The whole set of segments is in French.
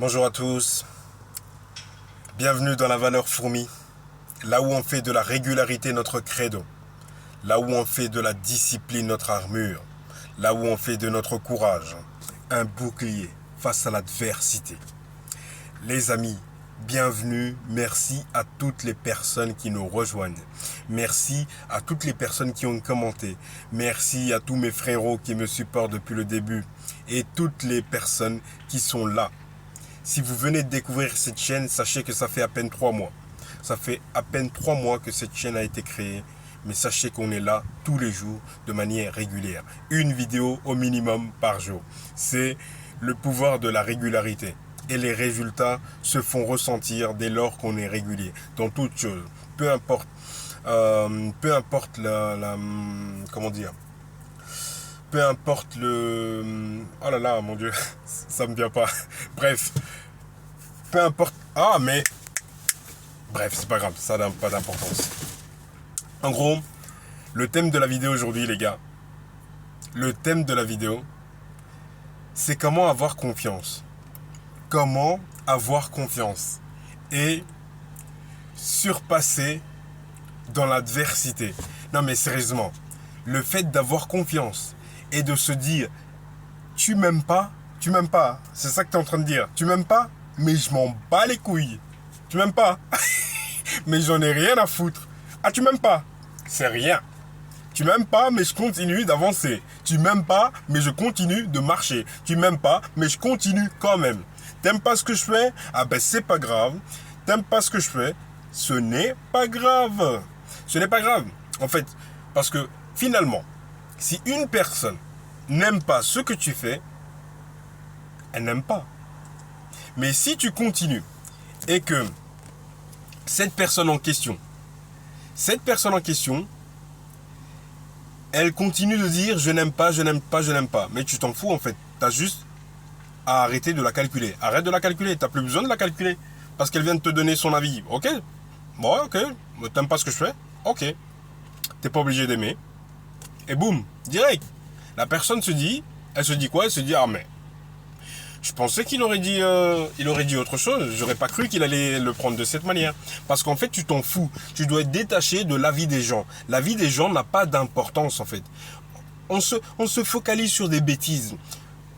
Bonjour à tous, bienvenue dans la valeur fourmi, là où on fait de la régularité notre credo, là où on fait de la discipline notre armure, là où on fait de notre courage un bouclier face à l'adversité. Les amis, bienvenue, merci à toutes les personnes qui nous rejoignent, merci à toutes les personnes qui ont commenté, merci à tous mes frérots qui me supportent depuis le début et toutes les personnes qui sont là. Si vous venez de découvrir cette chaîne, sachez que ça fait à peine 3 mois. Ça fait à peine 3 mois que cette chaîne a été créée. Mais sachez qu'on est là tous les jours de manière régulière. Une vidéo au minimum par jour. C'est le pouvoir de la régularité. Et les résultats se font ressentir dès lors qu'on est régulier. Dans toute chose. Peu importe comment dire. Peu importe le... Oh là là, mon Dieu, ça me vient pas. Bref, peu importe... Ah, mais... Bref, c'est pas grave, ça n'a pas d'importance. En gros, le thème de la vidéo aujourd'hui, les gars, le thème de la vidéo, c'est comment avoir confiance. Comment avoir confiance et surpasser dans l'adversité. Non, mais sérieusement, le fait d'avoir confiance et de se dire, tu m'aimes pas, c'est ça que tu es en train de dire, tu m'aimes pas, mais je m'en bats les couilles, tu m'aimes pas, mais j'en ai rien à foutre, ah tu m'aimes pas, c'est rien, tu m'aimes pas, mais je continue d'avancer, tu m'aimes pas, mais je continue de marcher, tu m'aimes pas, mais je continue quand même, t'aimes pas ce que je fais, ah ben c'est pas grave, t'aimes pas ce que je fais, ce n'est pas grave, en fait, parce que finalement, si une personne n'aime pas ce que tu fais, elle n'aime pas. Mais si tu continues et que cette personne en question, elle continue de dire je n'aime pas, mais tu t'en fous en fait. Tu as juste à arrêter de la calculer. Arrête de la calculer, tu n'as plus besoin de la calculer. Parce qu'elle vient de te donner son avis. Ok, bon ok, t'aimes pas ce que je fais, ok. T'es pas obligé d'aimer. Et boum, direct. La personne se dit, elle se dit quoi? Elle se dit, ah mais, je pensais qu'il aurait dit autre chose. J'aurais pas cru qu'il allait le prendre de cette manière. Parce qu'en fait, tu t'en fous. Tu dois être détaché de l'avis des gens. L'avis des gens n'a pas d'importance en fait. On se focalise sur des bêtises.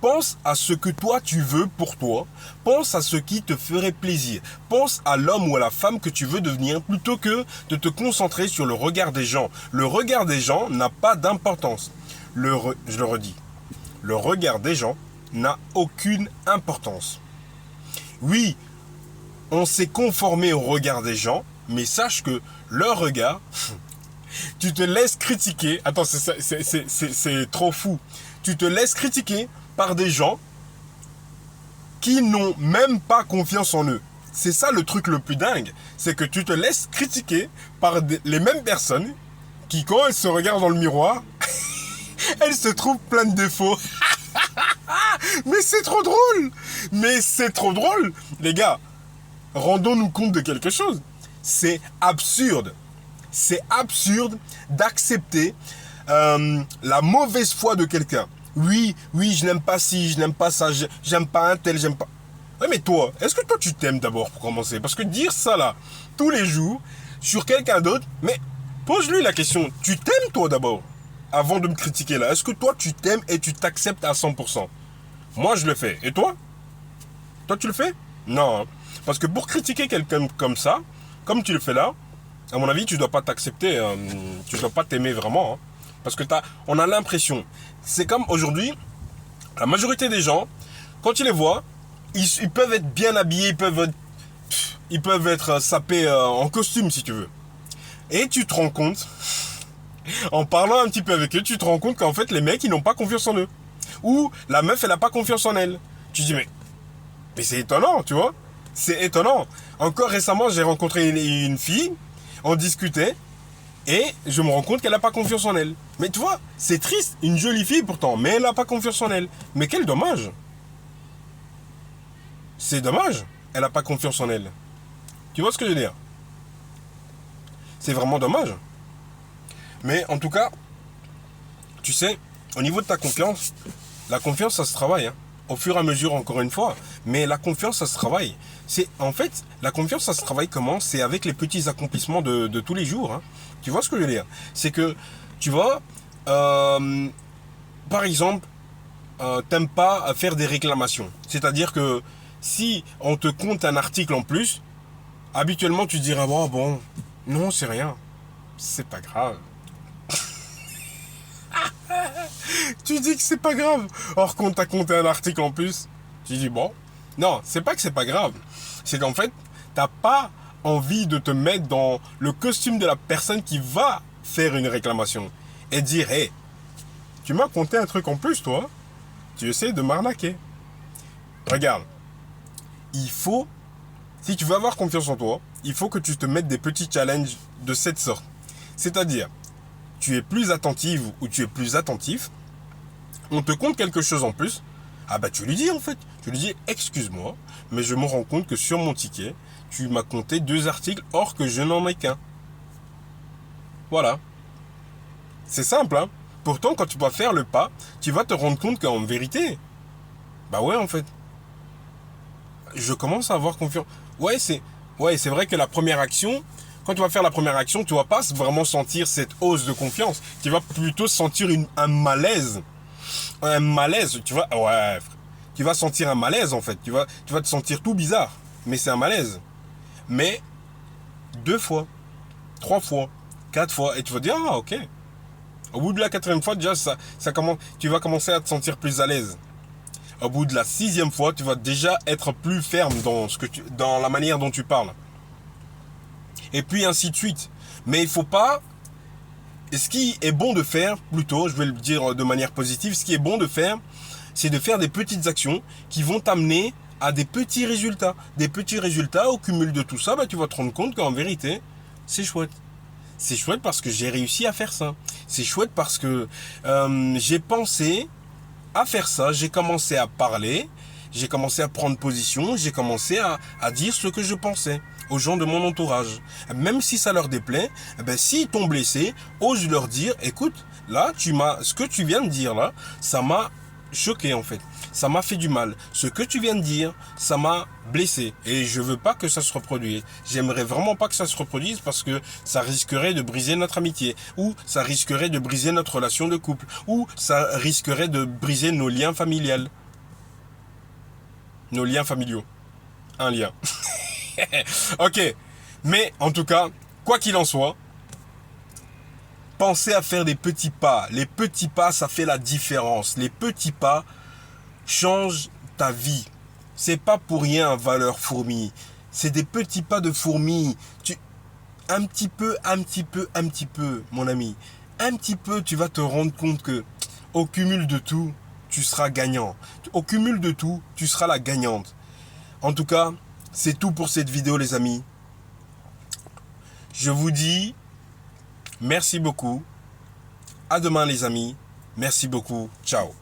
Pense à ce que toi tu veux pour toi. Pense à ce qui te ferait plaisir. Pense à l'homme ou à la femme que tu veux devenir plutôt que de te concentrer sur le regard des gens. Le regard des gens n'a pas d'importance. Je le redis. Le regard des gens n'a aucune importance. Oui, on s'est conformé au regard des gens, mais sache que leur regard, tu te laisses critiquer. Attends, c'est trop fou. Tu te laisses critiquer par des gens qui n'ont même pas confiance en eux. C'est ça le truc le plus dingue. C'est que tu te laisses critiquer par les mêmes personnes qui, quand elles se regardent dans le miroir, elles se trouvent plein de défauts. Mais c'est trop drôle. Les gars, rendons-nous compte de quelque chose. C'est absurde d'accepter la mauvaise foi de quelqu'un. Oui, je n'aime pas ci, je n'aime pas ça, j'aime pas un tel, j'aime pas... Ouais, mais toi, est-ce que toi tu t'aimes d'abord pour commencer? Parce que dire ça là, tous les jours, sur quelqu'un d'autre, mais pose-lui la question, tu t'aimes toi d'abord? Avant de me critiquer là, est-ce que toi tu t'aimes et tu t'acceptes à 100%? Moi je le fais, et toi? Toi tu le fais? Non, parce que pour critiquer quelqu'un comme ça, comme tu le fais là, à mon avis tu dois pas t'accepter, tu dois pas t'aimer vraiment, hein. Parce que on a l'impression, c'est comme aujourd'hui, la majorité des gens, quand tu les vois, ils peuvent être bien habillés, ils peuvent être sapés en costume si tu veux. Et tu te rends compte, en parlant un petit peu avec eux, tu te rends compte qu'en fait les mecs ils n'ont pas confiance en eux. Ou la meuf elle n'a pas confiance en elle. Tu te dis mais c'est étonnant, tu vois. C'est étonnant. Encore récemment j'ai rencontré une fille, on discutait. Et je me rends compte qu'elle n'a pas confiance en elle. Mais tu vois, c'est triste. Une jolie fille pourtant, mais elle n'a pas confiance en elle. Mais quel dommage. C'est dommage. Elle n'a pas confiance en elle. Tu vois ce que je veux dire? C'est vraiment dommage. Mais en tout cas, tu sais, au niveau de ta confiance, la confiance, ça se travaille. Hein. au fur et à mesure, encore une fois. Mais la confiance, ça se travaille. En fait, la confiance, ça se travaille comment? C'est avec les petits accomplissements de tous les jours, hein. Tu vois ce que je veux dire? C'est que, tu vois, par exemple, t'aimes pas faire des réclamations. C'est-à-dire que si on te compte un article en plus, habituellement tu te diras, bon, non, c'est rien. C'est pas grave. Tu dis que c'est pas grave. Or, quand t'as compté un article en plus, tu dis, bon, non, c'est pas que c'est pas grave. C'est qu'en fait, t'as pas envie de te mettre dans le costume de la personne qui va faire une réclamation et dire, hé, tu m'as compté un truc en plus, toi. Tu essaies de m'arnaquer. Regarde, il faut, si tu veux avoir confiance en toi, il faut que tu te mettes des petits challenges de cette sorte. C'est-à-dire, tu es plus attentive ou tu es plus attentif, on te compte quelque chose en plus, ah bah tu lui dis en fait, tu lui dis excuse-moi, mais je me rends compte que sur mon ticket, tu m'as compté 2 articles or que je n'en ai qu'un. Voilà. C'est simple, hein. Pourtant, quand tu vas faire le pas, tu vas te rendre compte qu'en vérité, bah ouais en fait, je commence à avoir confiance. Ouais, c'est vrai que la première action, quand tu vas faire la première action, tu vas pas vraiment sentir cette hausse de confiance. Tu vas plutôt sentir un malaise. Un malaise, tu vois. Ouais, tu vas sentir un malaise en fait. Tu vas te sentir tout bizarre. Mais c'est un malaise. Mais 2 fois, 3 fois, 4 fois, et tu vas dire, ah ok. Au bout de la 4e fois, déjà, tu vas commencer à te sentir plus à l'aise. Au bout de la 6e fois, tu vas déjà être plus ferme dans la manière dont tu parles. Et puis ainsi de suite. Mais il faut pas... Et ce qui est bon de faire, plutôt, je vais le dire de manière positive, ce qui est bon de faire, c'est de faire des petites actions qui vont t'amener à des petits résultats. Des petits résultats, au cumul de tout ça, bah, tu vas te rendre compte qu'en vérité, c'est chouette. C'est chouette parce que j'ai réussi à faire ça. C'est chouette parce que j'ai pensé à faire ça. J'ai commencé à parler, j'ai commencé à prendre position, j'ai commencé à dire ce que je pensais aux gens de mon entourage. Même si ça leur déplaît, eh ben, s'ils t'ont blessé, ose leur dire, écoute, là, ce que tu viens de dire là, ça m'a choqué en fait. Ça m'a fait du mal. Ce que tu viens de dire, ça m'a blessé. Et je veux pas que ça se reproduise. J'aimerais vraiment pas que ça se reproduise parce que ça risquerait de briser notre amitié. Ou ça risquerait de briser notre relation de couple. Ou ça risquerait de briser nos liens familiaux. Nos liens familiaux. Un lien. Ok. Mais en tout cas, quoi qu'il en soit, pensez à faire des petits pas. Les petits pas, ça fait la différence. Les petits pas changent ta vie. C'est pas pour rien valeur fourmi. C'est des petits pas de fourmi. Un petit peu, mon ami. Un petit peu, tu vas te rendre compte que au cumul de tout, tu seras gagnant. Au cumul de tout, tu seras la gagnante. En tout cas, c'est tout pour cette vidéo, les amis. Je vous dis merci beaucoup. À demain, les amis. Merci beaucoup. Ciao.